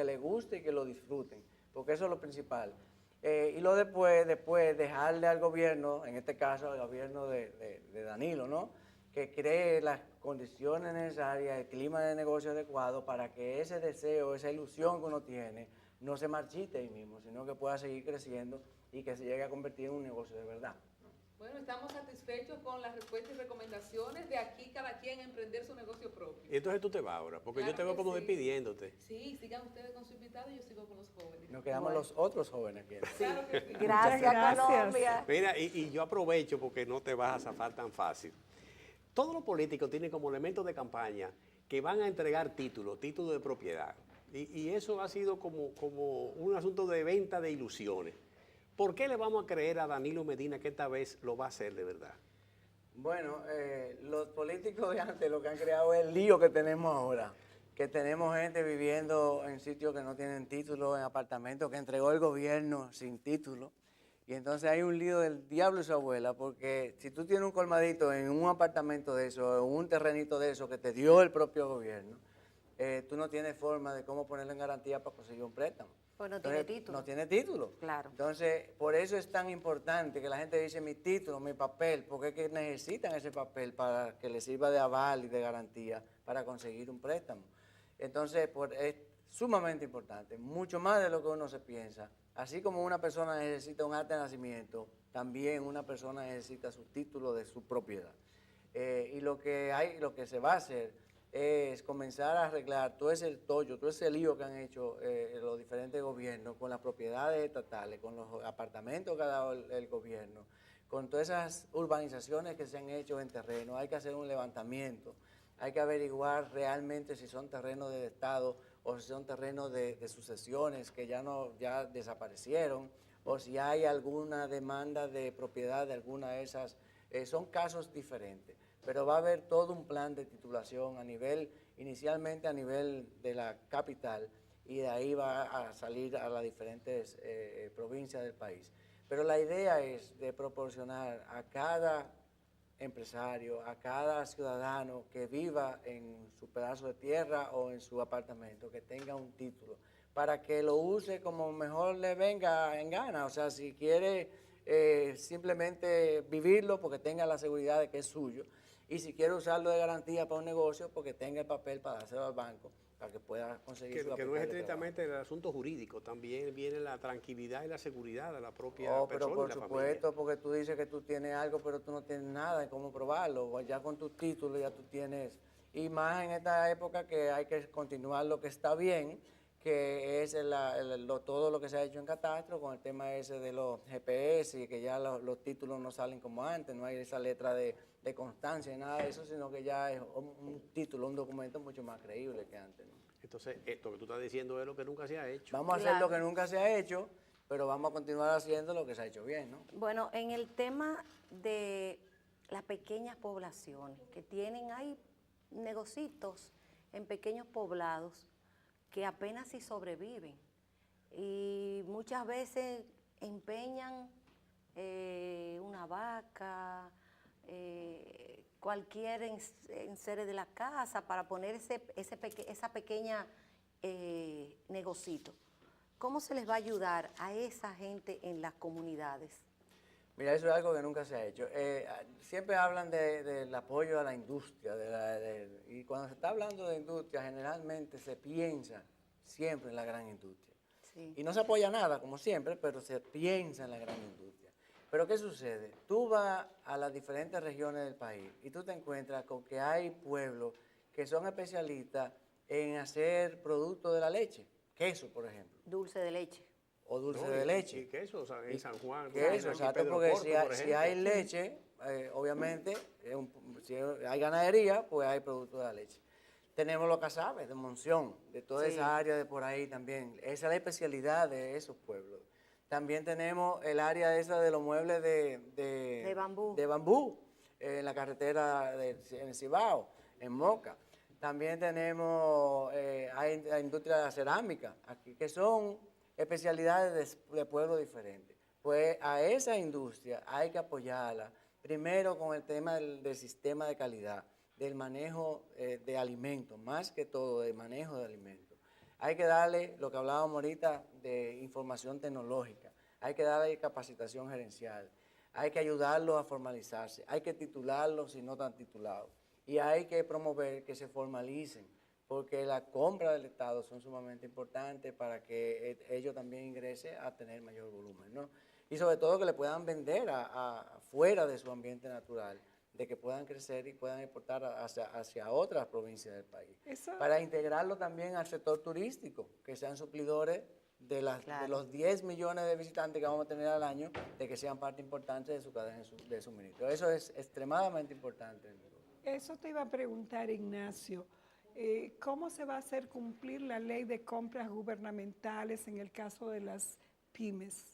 les guste y que lo disfruten. Porque eso es lo principal. Y después dejarle al gobierno, en este caso al gobierno de Danilo, ¿no?, que cree las condiciones necesarias, el clima de negocio adecuado para que ese deseo, esa ilusión que uno tiene, no se marchite ahí mismo, sino que pueda seguir creciendo y que se llegue a convertir en un negocio de verdad. Bueno, estamos satisfechos con las respuestas y recomendaciones. De aquí cada quien a emprender su negocio propio. Y entonces tú te vas ahora, porque claro, yo te veo como sí, despidiéndote. Sí, sigan ustedes con su invitado y yo sigo con los jóvenes. Nos quedamos los otros jóvenes aquí. Sí. Claro que sí. Gracias, Colombia. Mira, y yo aprovecho porque no te vas a zafar tan fácil. Todos los políticos tienen como elementos de campaña que van a entregar títulos de propiedad. Y eso ha sido como un asunto de venta de ilusiones. ¿Por qué le vamos a creer a Danilo Medina que esta vez lo va a hacer de verdad? Bueno, los políticos de antes lo que han creado es el lío que tenemos ahora. Que tenemos gente viviendo en sitios que no tienen título, en apartamentos que entregó el gobierno sin título. Y entonces hay un lío del diablo y su abuela, porque si tú tienes un colmadito en un apartamento de eso, en un terrenito de eso que te dio el propio gobierno, tú no tienes forma de cómo ponerlo en garantía para conseguir un préstamo. Pues no Entonces, tiene título. No tiene título. Claro. Entonces, por eso es tan importante que la gente dice mi título, mi papel, porque es que necesitan ese papel para que les sirva de aval y de garantía para conseguir un préstamo. Entonces, es sumamente importante, mucho más de lo que uno se piensa. Así como una persona necesita un acta de nacimiento, también una persona necesita su título de su propiedad. Y lo que se va a hacer es comenzar a arreglar todo ese tollo, todo ese lío que han hecho los diferentes gobiernos con las propiedades estatales, con los apartamentos que ha dado el gobierno, con todas esas urbanizaciones que se han hecho en terreno. Hay que hacer un levantamiento, hay que averiguar realmente si son terrenos del Estado o si son terrenos de sucesiones que ya desaparecieron, o si hay alguna demanda de propiedad de alguna de esas. Son casos diferentes, pero va a haber todo un plan de titulación inicialmente a nivel de la capital, y de ahí va a salir a las diferentes provincias del país. Pero la idea es de proporcionar a cada empresario, a cada ciudadano que viva en su pedazo de tierra o en su apartamento, que tenga un título, para que lo use como mejor le venga en gana. O sea, si quiere simplemente vivirlo, porque tenga la seguridad de que es suyo, y si quiere usarlo de garantía para un negocio, porque tenga el papel para dárselo al banco, para que pueda conseguir su que no es estrictamente el asunto jurídico, también viene la tranquilidad y la seguridad de la propia persona pero por y la supuesto, familia. porque tú dices que tú tienes algo, pero tú no tienes nada de cómo probarlo. O ya con tu título ya tú tienes, y más en esta época que hay que continuar lo que está bien, que es todo lo que se ha hecho en catastro, con el tema ese de los GPS, y que ya los títulos no salen como antes, no hay esa letra de constancia y nada de eso, sino que ya es un título, un documento mucho más creíble que antes, ¿no? Entonces, esto que tú estás diciendo es lo que nunca se ha hecho. Vamos a hacer lo que nunca se ha hecho, pero vamos a continuar haciendo lo que se ha hecho bien, ¿no? Bueno, en el tema de las pequeñas poblaciones que hay negocios en pequeños poblados que apenas si sobreviven, y muchas veces empeñan una vaca, cualquier enseres de la casa para poner esa pequeña negocito. ¿Cómo se les va a ayudar a esa gente en las comunidades? Mira, eso es algo que nunca se ha hecho. Siempre hablan del apoyo a la industria, y cuando se está hablando de industria, generalmente se piensa siempre en la gran industria. Sí. Y no se apoya nada, como siempre, pero se piensa en la gran industria. Pero ¿qué sucede? Tú vas a las diferentes regiones del país y tú te encuentras con que hay pueblos que son especialistas en hacer productos de la leche, queso, por ejemplo. Dulce de leche. O dulce de leche. Y queso, o sea, en San Juan. Queso, exacto, porque si hay leche, obviamente, si hay ganadería, pues hay productos de la leche. Tenemos los casabes de Monción, de toda esa área de por ahí también. Esa es la especialidad de esos pueblos. También tenemos el área esa de los muebles de bambú, en la carretera en Cibao, en Moca. También tenemos hay la industria de la cerámica, aquí, que son especialidades de pueblos diferentes. Pues a esa industria hay que apoyarla, primero con el tema del sistema de calidad, del manejo de alimentos, más que todo del manejo de alimentos. Hay que darle, lo que hablábamos ahorita, de información tecnológica, hay que darle capacitación gerencial, hay que ayudarlos a formalizarse, hay que titularlos si no están titulados, y hay que promover que se formalicen, porque la compra del Estado son sumamente importantes para que ellos también ingresen a tener mayor volumen, ¿no? Y sobre todo que le puedan vender fuera de su ambiente natural, de que puedan crecer y puedan exportar hacia otras provincias del país. Para integrarlo también al sector turístico, que sean suplidores de los 10 millones de visitantes que vamos a tener al año, de que sean parte importante de su cadena de suministro. Eso es extremadamente importante. Eso te iba a preguntar, Ignacio. ¿Cómo se va a hacer cumplir la ley de compras gubernamentales en el caso de las pymes?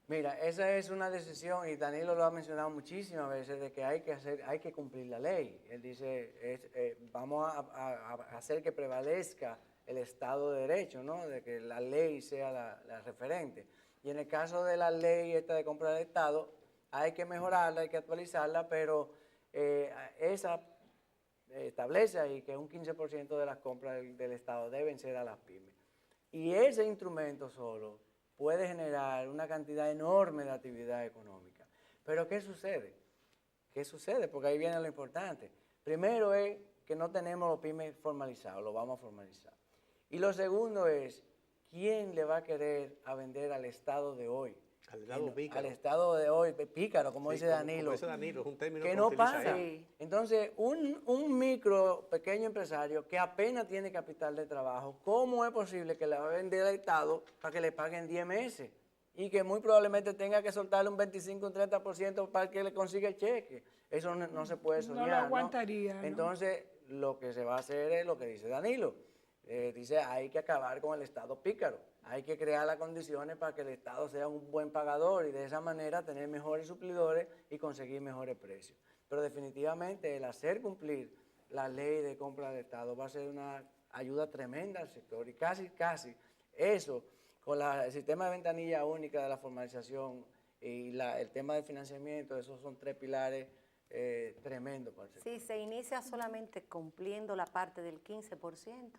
Mira, esa es una decisión, y Danilo lo ha mencionado muchísimas veces, de que hay que cumplir la ley. Él dice, vamos a hacer que prevalezca el Estado de Derecho, ¿no? De que la ley sea la referente. Y en el caso de la ley esta de compra del Estado, hay que mejorarla, hay que actualizarla, pero esa establece ahí que un 15% de las compras del Estado deben ser a las pymes. Y ese instrumento solo puede generar una cantidad enorme de actividad económica. Pero ¿qué sucede? ¿Qué sucede? Porque ahí viene lo importante. Primero es que no tenemos los pymes formalizados, lo vamos a formalizar. Y lo segundo es, ¿quién le va a querer a vender al Estado de hoy? Al Estado pícaro. Al Estado de hoy, pícaro, como Sí, dice Danilo. Como dice Danilo, es un término que que no utiliza pasa. él. Entonces, un micro, pequeño empresario que apenas tiene capital de trabajo, ¿cómo es posible que le va a vender al Estado para que le paguen 10 meses? Y que muy probablemente tenga que soltarle un 25, un 30% para que le consiga el cheque. Eso no se puede soñar. No lo aguantaría, ¿no? Entonces, lo que se va a hacer es lo que dice Danilo. Dice, hay que acabar con el Estado pícaro. Hay que crear las condiciones para que el Estado sea un buen pagador y de esa manera tener mejores suplidores y conseguir mejores precios. Pero definitivamente el hacer cumplir la ley de compra del Estado va a ser una ayuda tremenda al sector y casi eso, con el sistema de ventanilla única de la formalización y el tema del financiamiento, esos son 3 pilares tremendos para el sector. Si se inicia solamente cumpliendo la parte del 15%,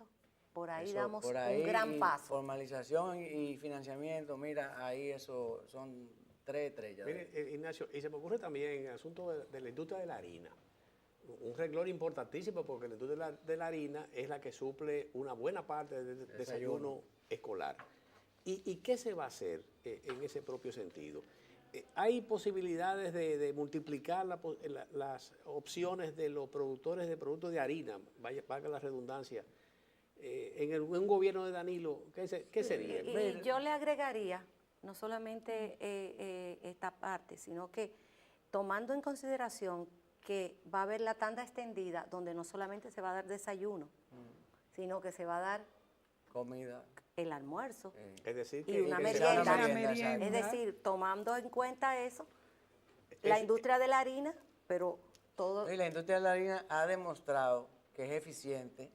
por ahí damos un gran paso. Formalización y financiamiento, mira, ahí eso son 3 estrellas. Mire, Ignacio, y se me ocurre también el asunto de la industria de la harina. Un renglón importantísimo porque la industria de la harina es la que suple una buena parte del desayuno escolar. ¿Y qué se va a hacer en ese propio sentido? ¿Hay posibilidades de multiplicar las opciones de los productores de productos de harina, valga la redundancia, en un gobierno de Danilo? ¿Qué sería? Y yo le agregaría, no solamente esta parte, sino que tomando en consideración que va a haber la tanda extendida, donde no solamente se va a dar desayuno, sino que se va a dar comida, el almuerzo, es decir, y una merienda. Es decir, tomando en cuenta eso, la industria de la harina, pero todo... Y la industria de la harina ha demostrado que es eficiente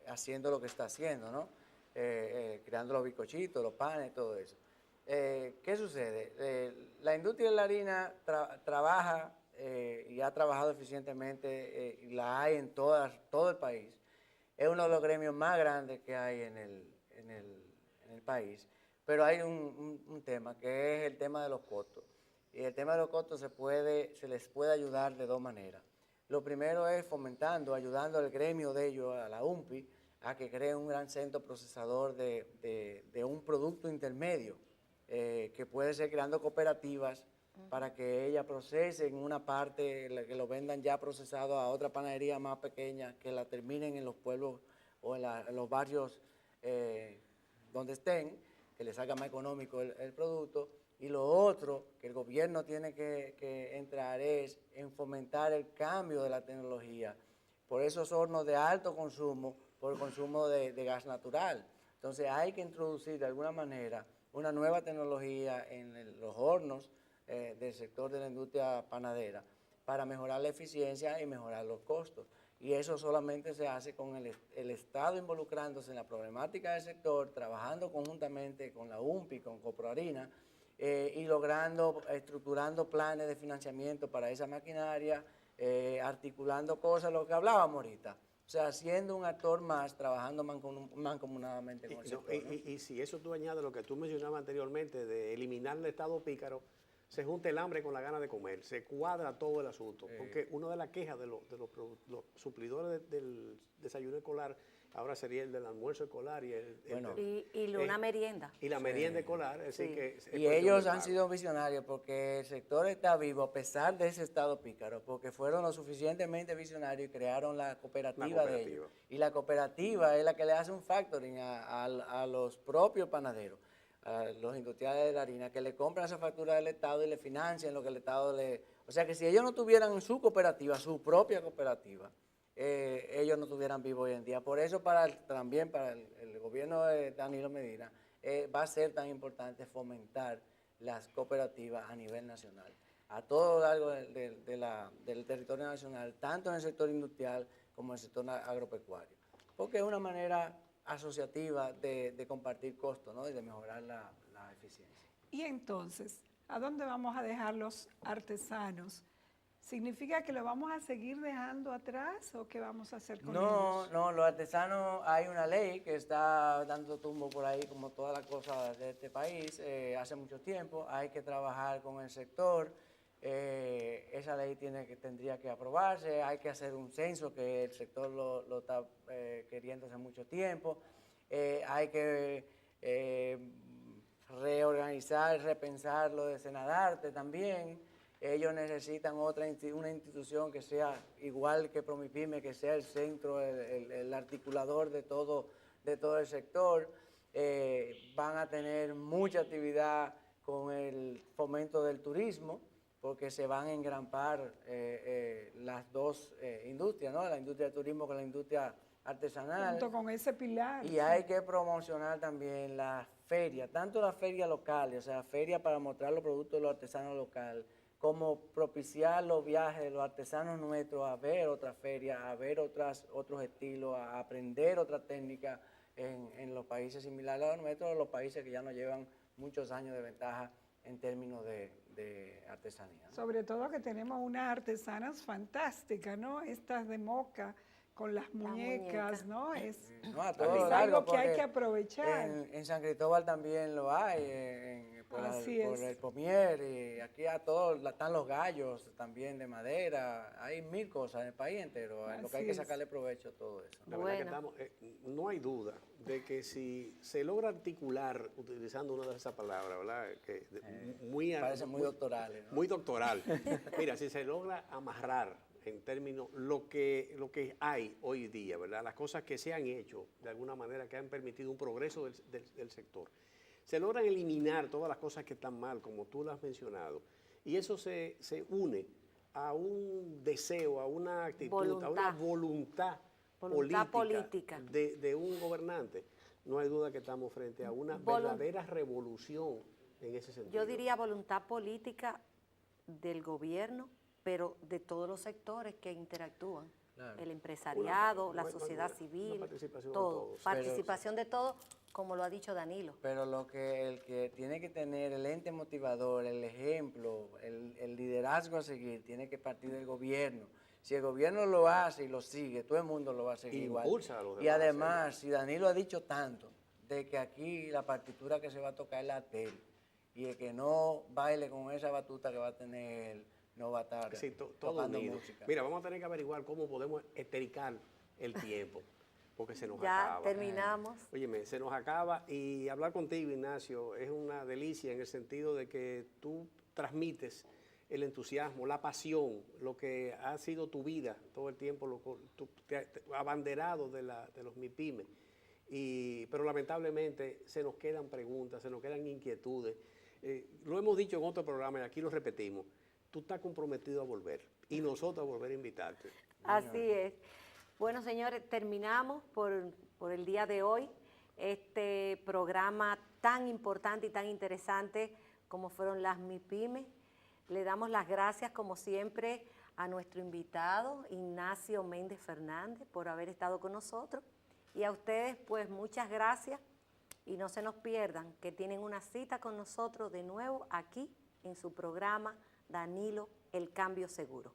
haciendo lo que está haciendo, ¿no? Creando los bizcochitos, los panes, todo eso. ¿Qué sucede? La industria de la harina trabaja y ha trabajado eficientemente y la hay en todo el país. Es uno de los gremios más grandes que hay en el país, pero hay un tema que es el tema de los costos. Y el tema de los costos se les puede ayudar de 2 maneras. Lo primero es ayudando al gremio de ellos, a la UMPI, a que cree un gran centro procesador de un producto intermedio, que puede ser creando cooperativas para que ellas procesen una parte, que lo vendan ya procesado a otra panadería más pequeña, que la terminen en los pueblos o en los barrios donde estén, que les salga más económico el producto. Y lo otro que el gobierno tiene que entrar es en fomentar el cambio de la tecnología por esos hornos de alto consumo, por el consumo de gas natural. Entonces hay que introducir de alguna manera una nueva tecnología en los hornos del sector de la industria panadera para mejorar la eficiencia y mejorar los costos. Y eso solamente se hace con el Estado involucrándose en la problemática del sector, trabajando conjuntamente con la UMPI, con Coproharina, y estructurando planes de financiamiento para esa maquinaria, articulando cosas, lo que hablábamos ahorita. O sea, siendo un actor más, trabajando mancomunadamente con el sector, ¿no? Y si eso tú añades lo que tú mencionabas anteriormente, de eliminar el Estado pícaro, se junta el hambre con la gana de comer, se cuadra todo el asunto. Porque una de las quejas de los suplidores del desayuno escolar ahora sería el del almuerzo escolar y una merienda. Y la merienda escolar. Así que y ellos han sido visionarios porque el sector está vivo a pesar de ese estado pícaro, porque fueron lo suficientemente visionarios y crearon la cooperativa de ellos. Y la cooperativa es la que le hace un factoring a los propios panaderos, a los industriales de la harina, que le compran esa factura del Estado y le financian lo que el Estado le... O sea que si ellos no tuvieran su cooperativa, su propia cooperativa, ellos no estuvieran vivos hoy en día. Por eso también para el gobierno de Danilo Medina va a ser tan importante fomentar las cooperativas a nivel nacional, a todo lo largo del territorio nacional, tanto en el sector industrial como en el sector agropecuario, porque es una manera asociativa de compartir costos, ¿no? Y de mejorar la eficiencia. Y entonces, ¿a dónde vamos a dejar los artesanos ¿Significa que lo vamos a seguir dejando atrás o qué vamos a hacer con No, ellos? no, los artesanos, hay una ley que está dando tumbo por ahí, como todas las cosas de este país, hace mucho tiempo. Hay que trabajar con el sector. Esa ley tendría que aprobarse. Hay que hacer un censo, que el sector lo está queriendo hace mucho tiempo. Hay que reorganizar, repensar lo de Senadarte también. Ellos necesitan una institución que sea igual que Promipyme, que sea el centro, el articulador de todo el sector. Van a tener mucha actividad con el fomento del turismo, porque se van a engrampar las dos industrias, ¿no? La industria del turismo con la industria artesanal. Junto con ese pilar. Y hay que promocionar también las ferias, tanto las ferias locales, o sea, ferias para mostrar los productos de los artesanos locales, como propiciar los viajes de los artesanos nuestros a ver otras ferias, a ver otros estilos, a aprender otras técnicas en los países similares a los nuestros, los países que ya nos llevan muchos años de ventaja en términos de artesanía, ¿no? Sobre todo que tenemos unas artesanas fantásticas, ¿no? Estas de Moca, con las muñecas, ¿no? Es, No, a es todo lo algo largo, que hay porque que aprovechar. En San Cristóbal también lo hay, por Así es. el Pomier, y aquí a todos están los gallos también de madera. Hay mil cosas en el país entero, lo que hay Así que es. sacarle provecho a todo eso. La verdad que estamos, no hay duda de que si se logra articular, utilizando una de esas palabras, ¿verdad? Que Parece muy doctorales, ¿no? Muy doctoral. Mira, si se logra amarrar en términos lo que hay hoy día, ¿verdad? Las cosas que se han hecho de alguna manera que han permitido un progreso del sector. Se logran eliminar todas las cosas que están mal, como tú lo has mencionado, y eso se une a un deseo, a una actitud, a una voluntad política de un gobernante. No hay duda que estamos frente a una verdadera revolución en ese sentido. Yo diría voluntad política del gobierno, pero de todos los sectores que interactúan. Claro. El empresariado, la sociedad civil, todo. Participación de todos, como lo ha dicho Danilo. Pero el que tiene que tener el ente motivador, el ejemplo, el liderazgo a seguir, tiene que partir del gobierno. Si el gobierno lo hace y lo sigue, todo el mundo lo va a seguir igual. Impulsa a los demás, y además, si Danilo ha dicho tanto de que aquí la partitura que se va a tocar es la TEL, y el que no baile con esa batuta que va a tener él, no va a estar tocando música. Mira, vamos a tener que averiguar cómo podemos estericar el tiempo, porque se nos Ya acaba. terminamos. Óyeme, se nos acaba, y hablar contigo, Ignacio, es una delicia en el sentido de que tú transmites el entusiasmo, la pasión, lo que ha sido tu vida todo el tiempo, abanderado de los MIPYME. Pero lamentablemente se nos quedan preguntas, se nos quedan inquietudes. Lo hemos dicho en otro programa y aquí lo repetimos. Tú estás comprometido a volver y nosotros a volver a invitarte. Así es. Bueno, señores, terminamos por el día de hoy este programa tan importante y tan interesante como fueron las MIPYME. Le damos las gracias, como siempre, a nuestro invitado, Ignacio Méndez Fernández, por haber estado con nosotros. Y a ustedes, pues, muchas gracias. Y no se nos pierdan que tienen una cita con nosotros de nuevo aquí en su programa Danilo, el Cambio Seguro.